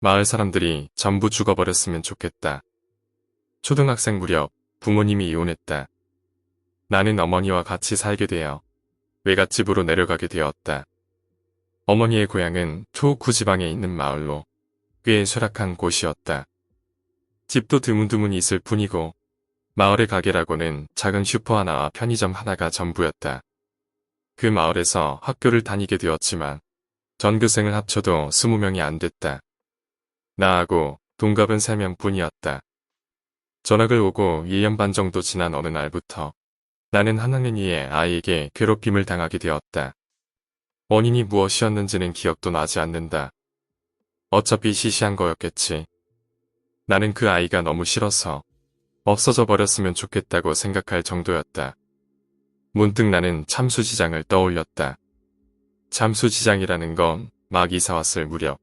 마을 사람들이 전부 죽어버렸으면 좋겠다. 초등학생 무렵 부모님이 이혼했다. 나는 어머니와 같이 살게 되어 외갓집으로 내려가게 되었다. 어머니의 고향은 토호쿠 지방에 있는 마을로 꽤 쇠락한 곳이었다. 집도 드문드문 있을 뿐이고 마을의 가게라고는 작은 슈퍼 하나와 편의점 하나가 전부였다. 그 마을에서 학교를 다니게 되었지만 전교생을 합쳐도 20명이 안 됐다. 나하고 동갑은 3명 뿐이었다. 전학을 오고 1년 반 정도 지난 어느 날부터 나는 한 학년 이의 아이에게 괴롭힘을 당하게 되었다. 원인이 무엇이었는지는 기억도 나지 않는다. 어차피 시시한 거였겠지. 나는 그 아이가 너무 싫어서 없어져 버렸으면 좋겠다고 생각할 정도였다. 문득 나는 참수지장을 떠올렸다. 참수지장이라는 건 막 이사 왔을 무렵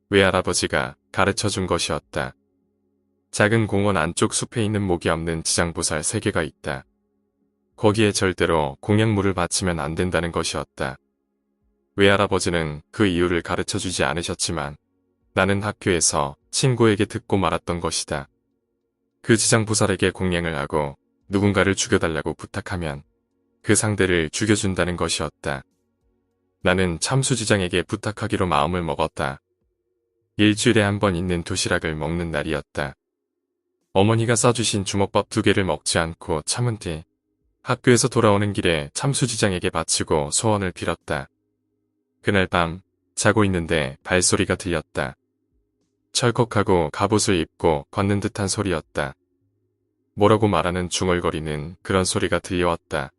외할아버지가 가르쳐준 것이었다. 작은 공원 안쪽 숲에 있는 목이 없는 지장보살 3개가 있다. 거기에 절대로 공약물을 바치면 안 된다는 것이었다. 외할아버지는 그 이유를 가르쳐주지 않으셨지만 나는 학교에서 친구에게 듣고 말았던 것이다. 그 지장보살에게 공양을 하고 누군가를 죽여달라고 부탁하면 그 상대를 죽여준다는 것이었다. 나는 참수지장에게 부탁하기로 마음을 먹었다. 일주일에 한 번 있는 도시락을 먹는 날이었다. 어머니가 싸주신 주먹밥 2개를 먹지 않고 참은 뒤 학교에서 돌아오는 길에 참수지장에게 바치고 소원을 빌었다. 그날 밤 자고 있는데 발소리가 들렸다. 철컥하고 갑옷을 입고 걷는 듯한 소리였다. 뭐라고 말하는 중얼거리는 그런 소리가 들려왔다.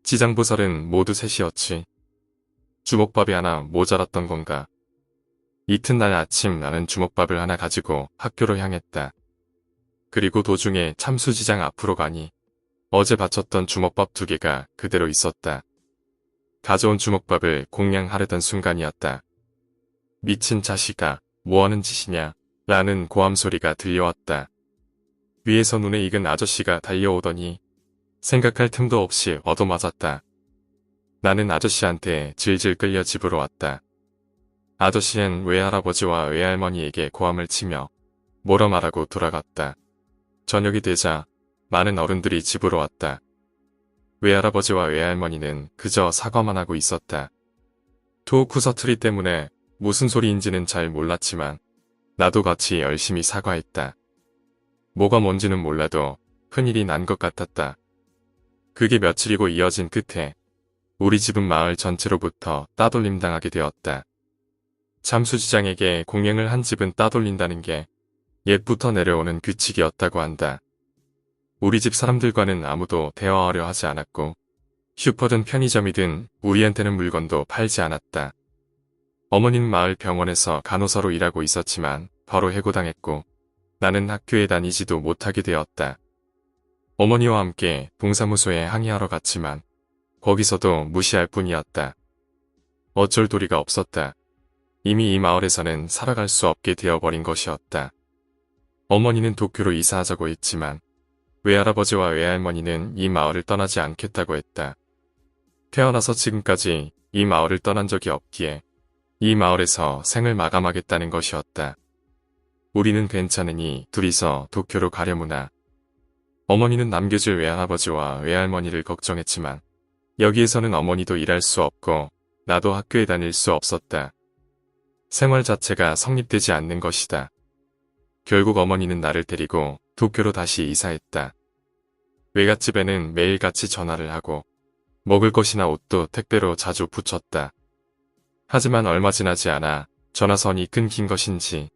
지장보살은 모두 셋이었지. 주먹밥이 하나 모자랐던 건가. 이튿날 아침 나는 주먹밥을 하나 가지고 학교로 향했다. 그리고 도중에 참수지장 앞으로 가니 어제 바쳤던 주먹밥 2개가 그대로 있었다. 가져온 주먹밥을 공양하려던 순간이었다. 미친 자식아, 뭐하는 짓이냐 라는 고함 소리가 들려왔다. 위에서 눈에 익은 아저씨가 달려오더니 생각할 틈도 없이 얻어맞았다. 나는 아저씨한테 질질 끌려 집으로 왔다. 아저씨는 외할아버지와 외할머니에게 고함을 치며 뭐라 말하고 돌아갔다. 저녁이 되자 많은 어른들이 집으로 왔다. 외할아버지와 외할머니는 그저 사과만 하고 있었다. 토호쿠 서투리 때문에 무슨 소리인지는 잘 몰랐지만 나도 같이 열심히 사과했다. 뭐가 뭔지는 몰라도 큰일이 난 것 같았다. 그게 며칠이고 이어진 끝에 우리 집은 마을 전체로부터 따돌림당하게 되었다. 참수지장에게 공양을 한 집은 따돌린다는 게 옛부터 내려오는 규칙이었다고 한다. 우리 집 사람들과는 아무도 대화하려 하지 않았고 슈퍼든 편의점이든 우리한테는 물건도 팔지 않았다. 어머니는 마을 병원에서 간호사로 일하고 있었지만 바로 해고당했고 나는 학교에 다니지도 못하게 되었다. 어머니와 함께 동사무소에 항의하러 갔지만 거기서도 무시할 뿐이었다. 어쩔 도리가 없었다. 이미 이 마을에서는 살아갈 수 없게 되어버린 것이었다. 어머니는 도쿄로 이사하자고 했지만 외할아버지와 외할머니는 이 마을을 떠나지 않겠다고 했다. 태어나서 지금까지 이 마을을 떠난 적이 없기에 이 마을에서 생을 마감하겠다는 것이었다. 우리는 괜찮으니 둘이서 도쿄로 가려무나. 어머니는 남겨줄 외할아버지와 외할머니를 걱정했지만 여기에서는 어머니도 일할 수 없고 나도 학교에 다닐 수 없었다. 생활 자체가 성립되지 않는 것이다. 결국 어머니는 나를 데리고 도쿄로 다시 이사했다. 외갓집에는 매일같이 전화를 하고 먹을 것이나 옷도 택배로 자주 붙였다. 하지만 얼마 지나지 않아 전화선이 끊긴 것인지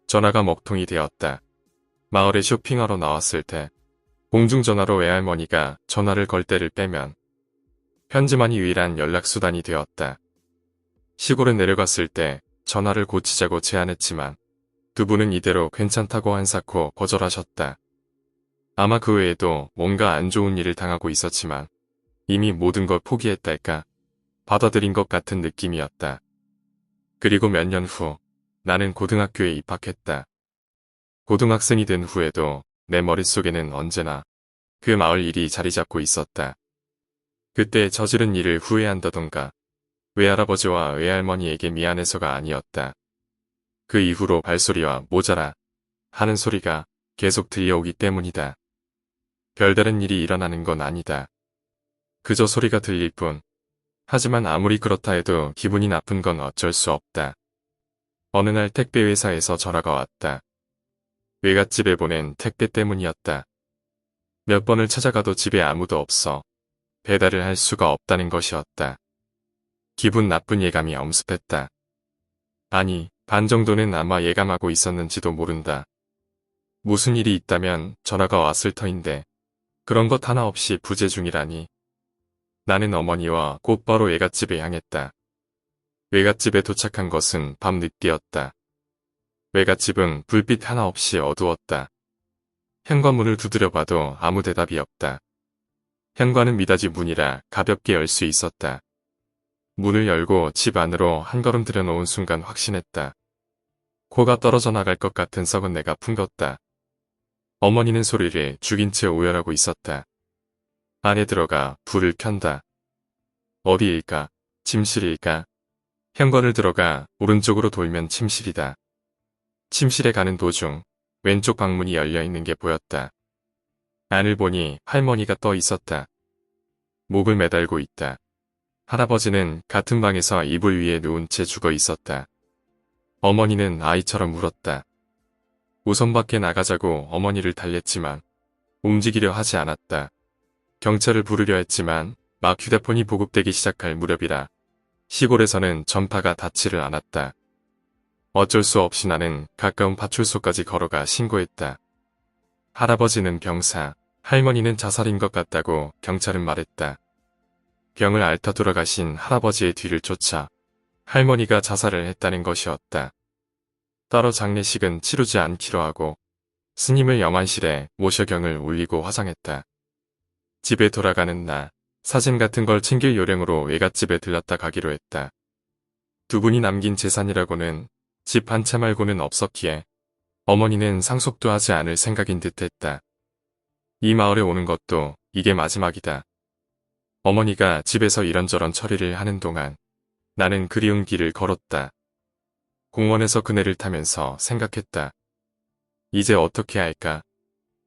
전화가 먹통이 되었다. 마을에 쇼핑하러 나왔을 때 공중전화로 외할머니가 전화를 걸 때를 빼면 편지만이 유일한 연락수단이 되었다. 시골에 내려갔을 때 전화를 고치자고 제안했지만 두 분은 이대로 괜찮다고 한사코 거절하셨다. 아마 그 외에도 뭔가 안 좋은 일을 당하고 있었지만 이미 모든 걸 포기했달까 받아들인 것 같은 느낌이었다. 그리고 몇 년 후 나는 고등학교에 입학했다. 고등학생이 된 후에도 내 머릿속에는 언제나 그 마을 일이 자리 잡고 있었다. 그때 저지른 일을 후회한다던가 외할아버지와 외할머니에게 미안해서가 아니었다. 그 이후로 발소리와 모자라 하는 소리가 계속 들려오기 때문이다. 별다른 일이 일어나는 건 아니다. 그저 소리가 들릴 뿐. 하지만 아무리 그렇다 해도 기분이 나쁜 건 어쩔 수 없다. 어느 날 택배회사에서 전화가 왔다. 외갓집에 보낸 택배 때문이었다. 몇 번을 찾아가도 집에 아무도 없어 배달을 할 수가 없다는 것이었다. 기분 나쁜 예감이 엄습했다. 아니, 반 정도는 아마 예감하고 있었는지도 모른다. 무슨 일이 있다면 전화가 왔을 터인데 그런 것 하나 없이 부재 중이라니. 나는 어머니와 곧바로 외갓집에 향했다. 외갓집에 도착한 것은 밤늦게였다. 외갓집은 불빛 하나 없이 어두웠다. 현관문을 두드려봐도 아무 대답이 없다. 현관은 미닫이 문이라 가볍게 열 수 있었다. 문을 열고 집 안으로 한 걸음 들여놓은 순간 확신했다. 코가 떨어져 나갈 것 같은 썩은 내가 풍겼다. 어머니는 소리를 죽인 채 오열하고 있었다. 안에 들어가 불을 켠다. 어디일까? 침실일까? 현관을 들어가 오른쪽으로 돌면 침실이다. 침실에 가는 도중 왼쪽 방문이 열려있는 게 보였다. 안을 보니 할머니가 떠 있었다. 목을 매달고 있다. 할아버지는 같은 방에서 이불 위에 누운 채 죽어 있었다. 어머니는 아이처럼 울었다. 우선 밖에 나가자고 어머니를 달랬지만 움직이려 하지 않았다. 경찰을 부르려 했지만 막 휴대폰이 보급되기 시작할 무렵이라 시골에서는 전파가 닿지를 않았다. 어쩔 수 없이 나는 가까운 파출소까지 걸어가 신고했다. 할아버지는 병사, 할머니는 자살인 것 같다고 경찰은 말했다. 병을 앓다 돌아가신 할아버지의 뒤를 쫓아 할머니가 자살을 했다는 것이었다. 따로 장례식은 치르지 않기로 하고 스님을 영안실에 모셔 경을 울리고 화장했다. 집에 돌아가는 날 사진 같은 걸 챙길 요령으로 외갓집에 들렀다 가기로 했다. 두 분이 남긴 재산이라고는 집 한 채 말고는 없었기에 어머니는 상속도 하지 않을 생각인 듯했다. 이 마을에 오는 것도 이게 마지막이다. 어머니가 집에서 이런저런 처리를 하는 동안 나는 그리운 길을 걸었다. 공원에서 그네를 타면서 생각했다. 이제 어떻게 할까?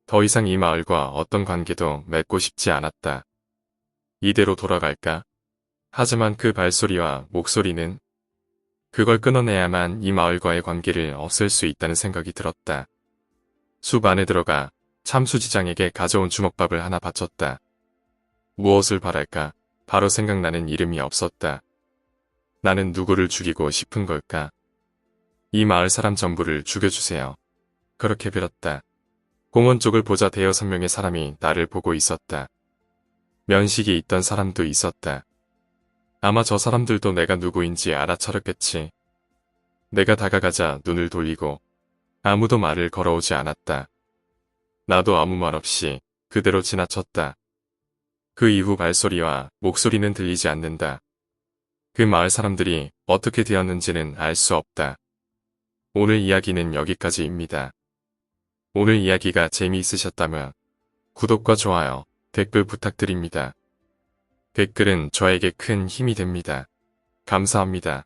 더 이상 이 마을과 어떤 관계도 맺고 싶지 않았다. 이대로 돌아갈까? 하지만 그 발소리와 목소리는 그걸 끊어내야만 이 마을과의 관계를 없앨 수 있다는 생각이 들었다. 숲 안에 들어가 참수지장에게 가져온 주먹밥을 하나 바쳤다. 무엇을 바랄까? 바로 생각나는 이름이 없었다. 나는 누구를 죽이고 싶은 걸까? 이 마을 사람 전부를 죽여주세요. 그렇게 빌었다. 공원 쪽을 보자 5-6명의 사람이 나를 보고 있었다. 면식이 있던 사람도 있었다. 아마 저 사람들도 내가 누구인지 알아차렸겠지. 내가 다가가자 눈을 돌리고 아무도 말을 걸어오지 않았다. 나도 아무 말 없이 그대로 지나쳤다. 그 이후 발소리와 목소리는 들리지 않는다. 그 마을 사람들이 어떻게 되었는지는 알 수 없다. 오늘 이야기는 여기까지입니다. 오늘 이야기가 재미있으셨다면 구독과 좋아요, 댓글 부탁드립니다. 댓글은 저에게 큰 힘이 됩니다. 감사합니다.